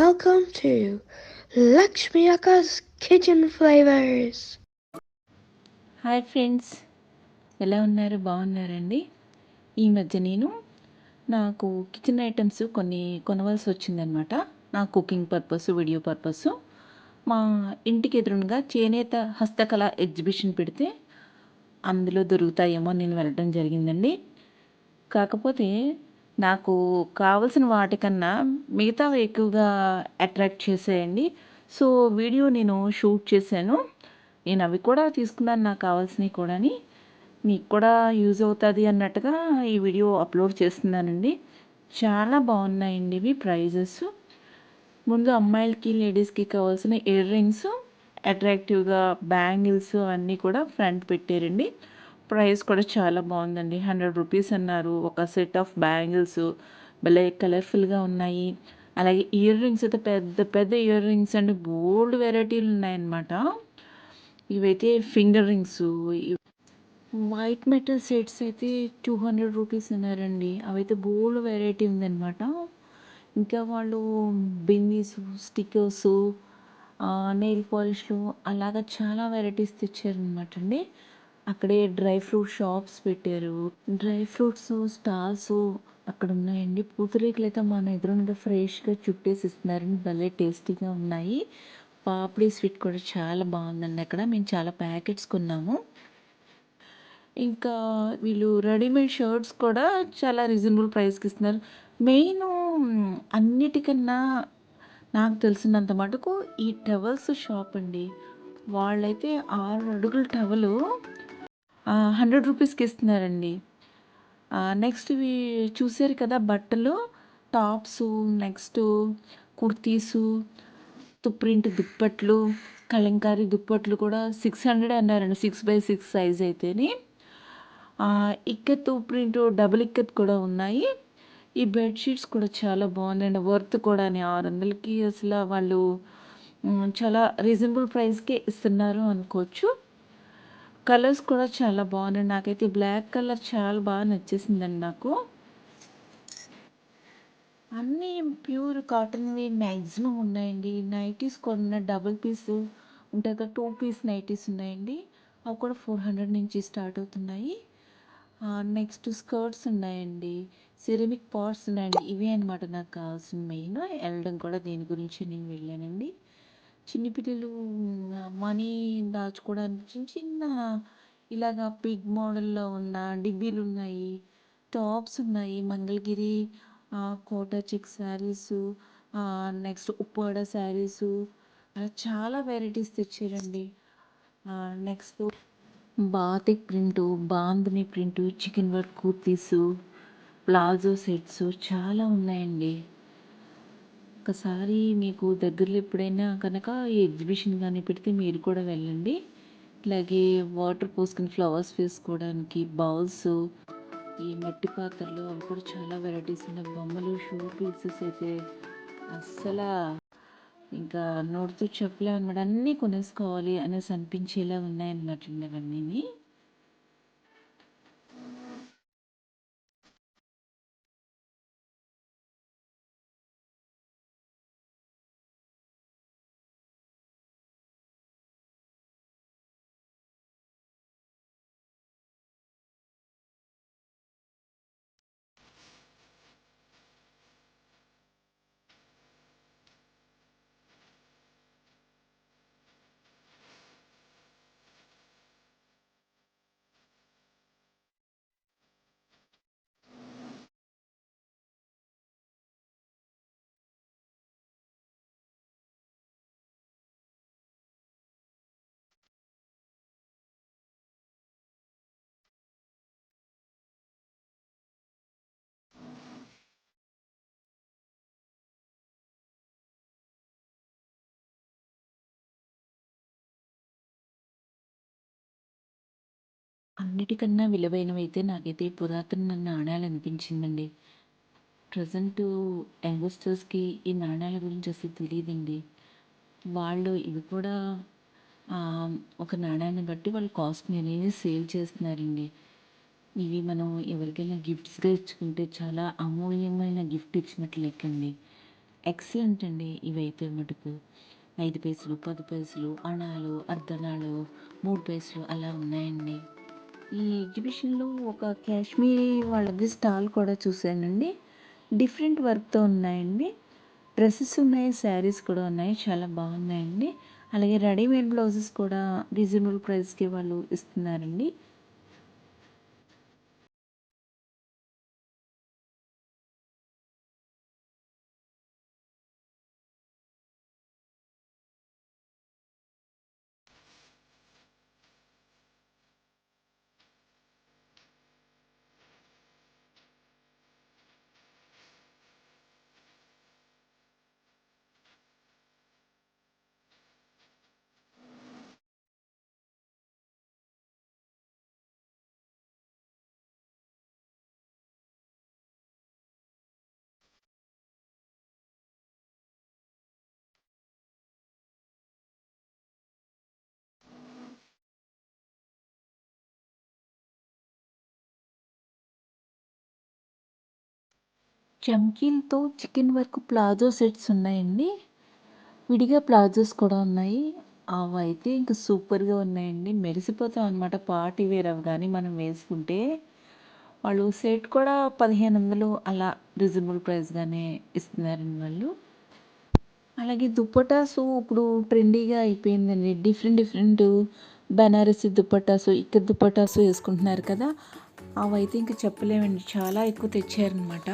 welcome to Lakshmi Aka's Kitchen Flavors. Hi friends, ఎలా ఉన్నారు? బాగున్నారండి? ఈ మధ్య నాకు కిచెన్ ఐటమ్స్ కొన్ని కొనవలసి వచ్చిందనమాట. నా కుకింగ్ పర్పస్, వీడియో పర్పస్. మా ఇంటికి ఎదురుగా చేనేత హస్తకళ ఎగ్జిబిషన్ పెడితే అందులో దొరుకుతాయేమో నేను వెళ్ళడం జరిగిందండి. కాకపోతే నాకు కావలసిన వాటికన్నా మిగతావి ఎక్కువగా అట్రాక్ట్ చేసాయండి. సో వీడియో నేను షూట్ చేశాను. నేను అవి కూడా తీసుకున్నాను, నాకు కావాల్సినవి కూడా. మీకు కూడా యూజ్ అవుతుంది అన్నట్టుగా ఈ వీడియో అప్లోడ్ చేస్తున్నానండి. చాలా బాగున్నాయండి ఇవి. ప్రైజెస్ ముందు అమ్మాయిలకి, లేడీస్కి కావాల్సిన ఇయర్ రింగ్స్, అట్రాక్టివ్గా బ్యాంగిల్స్ అన్నీ కూడా ఫ్రంట్ పెట్టారండి. ప్రైస్ కూడా చాలా బాగుందండి. 100 రూపీస్ అన్నారు. ఒక సెట్ ఆఫ్ బ్యాంగిల్స్ భలే కలర్ఫుల్గా ఉన్నాయి. అలాగే ఇయర్ రింగ్స్ అయితే పెద్ద పెద్ద ఇయర్ రింగ్స్ అండి, బోల్డ్ వెరైటీలు ఉన్నాయన్నమాట. ఇవైతే finger rings, white metal sets అయితే 200 రూపీస్ అన్నారండి. అవైతే బోల్డ్ వెరైటీ ఉందన్నమాట. ఇంకా వాళ్ళు బిందీస్, స్టిక్కర్స్, నెయిల్ పాలిష్లు అలాగా చాలా వెరైటీస్ తెచ్చారనమాట అండి. అక్కడే డ్రై ఫ్రూట్ షాప్స్ పెట్టారు. డ్రై ఫ్రూట్స్ స్టాల్స్ అక్కడ ఉన్నాయండి. పూతరేకులు అయితే మన ఎదురుగా ఫ్రెష్గా చుట్టేసి ఇస్తున్నారండి. భలే టేస్టీగా ఉన్నాయి. పాపిడి స్వీట్ కూడా చాలా బాగుందండి. అక్కడ మేము చాలా ప్యాకెట్స్ కొన్నాము. ఇంకా వీళ్ళు రెడీమేడ్ షర్ట్స్ కూడా చాలా రీజనబుల్ ప్రైస్కి ఇస్తున్నారు. మెయిన్ అన్నిటికన్నా నాకు తెలిసినంత మటుకు ఈ టవల్స్ షాప్ అండి. వాళ్ళైతే 6 అడుగుల టవలు 100 రూపీస్కి ఇస్తున్నారండి. నెక్స్ట్ ఇవి చూసారు కదా, బట్టలు, టాప్స్, నెక్స్ట్ కుర్తీసు, ప్రింట్ దుప్పట్లు, కలంకారీ దుప్పట్లు కూడా 600 అన్నారండి. 6x6 సైజ్ అయితేనే. ఇక్కత్ ప్రింట్, డబుల్ ఇక్కత్ కూడా ఉన్నాయి. ఈ బెడ్షీట్స్ కూడా చాలా బాగుందండి. వర్త్ కూడా 600కి అసలు వాళ్ళు చాలా రీజనబుల్ ప్రైస్కే ఇస్తున్నారు అనుకోవచ్చు. కలర్స్ కూడా చాలా బాగున్నాయి. నాకైతే బ్లాక్ కలర్ చాలా బాగా నచ్చేసిందండి నాకు. అన్నీ ప్యూర్ కాటన్వి మ్యాక్సిమం ఉన్నాయండి. నైటీస్ కొన్ని డబుల్ పీస్ ఉంటాయి కదా, 2 పీస్ నైటీస్ ఉన్నాయండి. అవి కూడా 400 నుంచి స్టార్ట్ అవుతున్నాయి. నెక్స్ట్ స్కర్ట్స్ ఉన్నాయండి. సిరమిక్ పాట్స్ ఉన్నాయండి. ఇవే అనమాట నాకు కావాల్సిన మెయిన్. వెళ్ళడం కూడా దీని గురించి నేను వెళ్ళానండి. చిన్నపిల్లలు మనీ దాచుకోవడానికి చిన్న చిన్న ఇలాగా పిగ్ మోడల్లో ఉన్న డిబ్బీలు ఉన్నాయి. టాప్స్ ఉన్నాయి. మంగళగిరి కోటా చెక్ శారీసు, నెక్స్ట్ ఉప్పాడ శారీసు, అలా చాలా వెరైటీస్ తెచ్చారండి. Next batik print, bandhani print, chikan work kurtis, palazzo sets చాలా ఉన్నాయండి. ఒకసారి మీకు దగ్గరలో ఎప్పుడైనా కనుక ఈ ఎగ్జిబిషన్ కానీ పెడితే మీరు కూడా వెళ్ళండి. ఇలాగే వాటర్ పోసుకుని ఫ్లవర్స్ వేసుకోవడానికి బౌల్స్, ఈ మట్టి పాత్రలు, అవి కూడా చాలా వెరైటీస్ ఉన్నాయి. బొమ్మలు, షూ పీసెస్ అయితే అస్సలు ఇంకా నోటితో చెప్పలేము అనమాట. అన్నీ కొనేసుకోవాలి అనేసి అనిపించేలా ఉన్నాయన్నమాట అవన్నీ. అన్నిటికన్నా విలువైనవైతే నాకైతే పురాతన నాణ్యాలు అనిపించిందండి. ప్రజెంట్ యంగ్స్టర్స్కి ఈ నాణ్యాల గురించి అసలు తెలియదండి. వాళ్ళు ఇవి కూడా ఒక నాణ్యాన్ని బట్టి వాళ్ళు కాస్ట్ని అనేది సేల్ చేస్తున్నారండి. ఇవి మనం ఎవరికైనా గిఫ్ట్స్గా ఇచ్చుకుంటే చాలా అమూల్యమైన గిఫ్ట్ ఇచ్చినట్లు లెక్కండి. ఎక్సలెంట్ అండి. ఇవైతే మటుకు 5 పైసలు, 10 పైసలు, అణాలు, అర్ధణాలు, 3 పైసలు అలా ఉన్నాయండి. ఈ ఎగ్జిబిషన్లో ఒక కాశ్మీరీ వాళ్ళది స్టాల్ కూడా చూశానండి. డిఫరెంట్ వర్క్తో ఉన్నాయండి. డ్రెస్సెస్ ఉన్నాయి, శారీస్ కూడా ఉన్నాయి, చాలా బాగున్నాయండి. అలాగే రెడీమేడ్ బ్లౌజెస్ కూడా రీజనబుల్ ప్రైస్కి వాళ్ళు ఇస్తున్నారండి. చమ్కీలతో చికెన్ వర్క్ ప్లాజో సెట్స్ ఉన్నాయండి. విడిగా ప్లాజోస్ కూడా ఉన్నాయి. అవైతే ఇంకా సూపర్గా ఉన్నాయండి. మెరిసిపోతాం అనమాట. పార్టీ వేర్ అవి కానీ మనం వేసుకుంటే. వాళ్ళు సెట్ కూడా 1500 అలా రీజనబుల్ ప్రైస్గానే ఇస్తున్నారండి వాళ్ళు. అలాగే దుప్పటాసు ఇప్పుడు ట్రెండీగా అయిపోయిందండి. డిఫరెంట్ డిఫరెంట్ బనారసి దుప్పటాసు, ఇక్కడ దుప్పటాసు వేసుకుంటున్నారు కదా. అవైతే ఇంకా చెప్పలేమండి, చాలా ఎక్కువ తెచ్చారనమాట.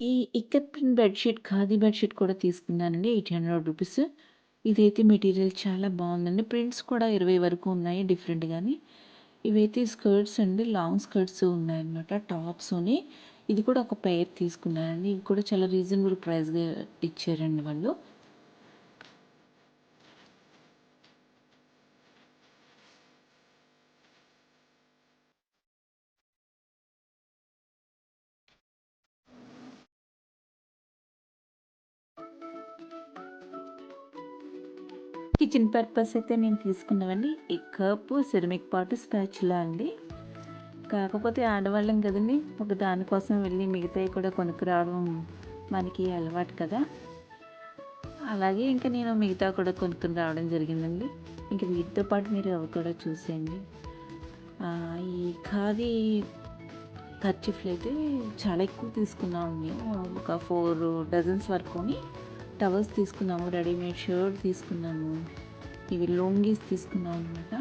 ఈ ikat print bedsheet, khadi bedsheet కూడా తీసుకున్నానండి. 800 రూపీస్. ఇదైతే మెటీరియల్ చాలా బాగుందండి. ప్రింట్స్ కూడా 20 వరకు ఉన్నాయి డిఫరెంట్గాని. ఇవైతే స్కర్ట్స్ అండి, లాంగ్ స్కర్ట్స్ ఉన్నాయన్నమాట, టాప్స్ని. ఇది కూడా ఒక పెయిర్ తీసుకున్నానండి. ఇది కూడా చాలా రీజనబుల్ ప్రైస్గా ఇచ్చారండి వాళ్ళు. కిచెన్ పర్పస్ అయితే నేను తీసుకున్నవండి ఈ కప్, సెరమిక్ పాటు, స్పాచులా అండి. కాకపోతే ఆడవాళ్ళం కదండి, ఒక దానికోసం వెళ్ళి మిగతాయి కూడా కొనుక్కురావడం మనకి అలవాటు కదా. అలాగే ఇంకా నేను మిగతా కూడా కొనుక్కుని రావడం జరిగిందండి. ఇంక వీటితో పాటు మీరు అవి కూడా చూసేయండి. ఈ ఖాదీ కర్చీఫ్లు అయితే చాలా ఎక్కువ తీసుకున్నాము. మేము ఒక 4 డజన్స్ వరకుని టవల్స్ తీసుకున్నాము, రెడీమేడ్ షర్ట్ తీసుకున్నాము, ఇవి లొంగీస్ తీసుకున్నాం అనమాట.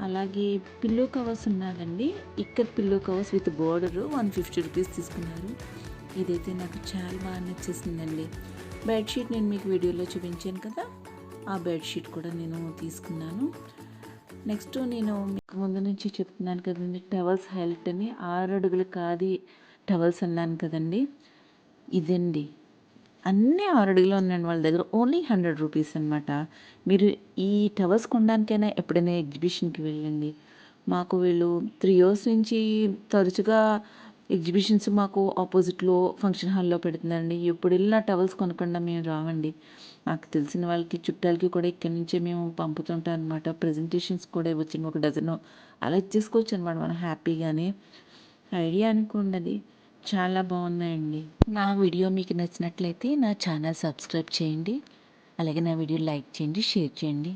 అలాగే పిల్లో కవర్స్ ఉన్నాయండి. ఇక్కడ pillow covers with border 150 rupees తీసుకున్నారు. ఇదైతే నాకు చాలా బాగా నచ్చేసిందండి. బెడ్షీట్ నేను మీకు వీడియోలో చూపించాను కదా, ఆ బెడ్షీట్ కూడా నేను తీసుకున్నాను. నెక్స్ట్ నేను మీకు ముందు నుంచి చెప్తున్నాను కదండి, టవల్స్ హైలైట్ అని 6 అడుగులు ఖాదీ టవల్స్ అన్నాను కదండి. ఇదండి, అన్నీ 6 అడుగులు ఉన్నాయండి వాళ్ళ దగ్గర. ఓన్లీ 100 రూపీస్ అనమాట. మీరు ఈ టవల్స్ కొనడానికైనా ఎప్పుడైనా ఎగ్జిబిషన్కి వెళ్ళండి. మాకు వీళ్ళు 3 ఇయర్స్ నుంచి తరచుగా ఎగ్జిబిషన్స్ మాకు ఆపోజిట్లో ఫంక్షన్ హాల్లో పెడుతుందండి. ఎప్పుడు వెళ్ళినా టవల్స్ కొనకుండా మేము రావండి. మాకు తెలిసిన వాళ్ళకి, చుట్టాలకి కూడా ఇక్కడి నుంచే మేము పంపుతుంటాం అనమాట. ప్రజెంటేషన్స్ కూడా ఇవ్వచ్చు, ఒక డజను అలా ఇచ్చేసుకోవచ్చు అనమాట మనం హ్యాపీగానే. ఐడియా అనుకున్నది చాలా బాగున్నాయండి. నా వీడియో మీకు నచ్చినట్లయితే నా ఛానల్ సబ్స్క్రైబ్ చేయండి. అలాగే నా వీడియో లైక్ చేయండి, షేర్ చేయండి.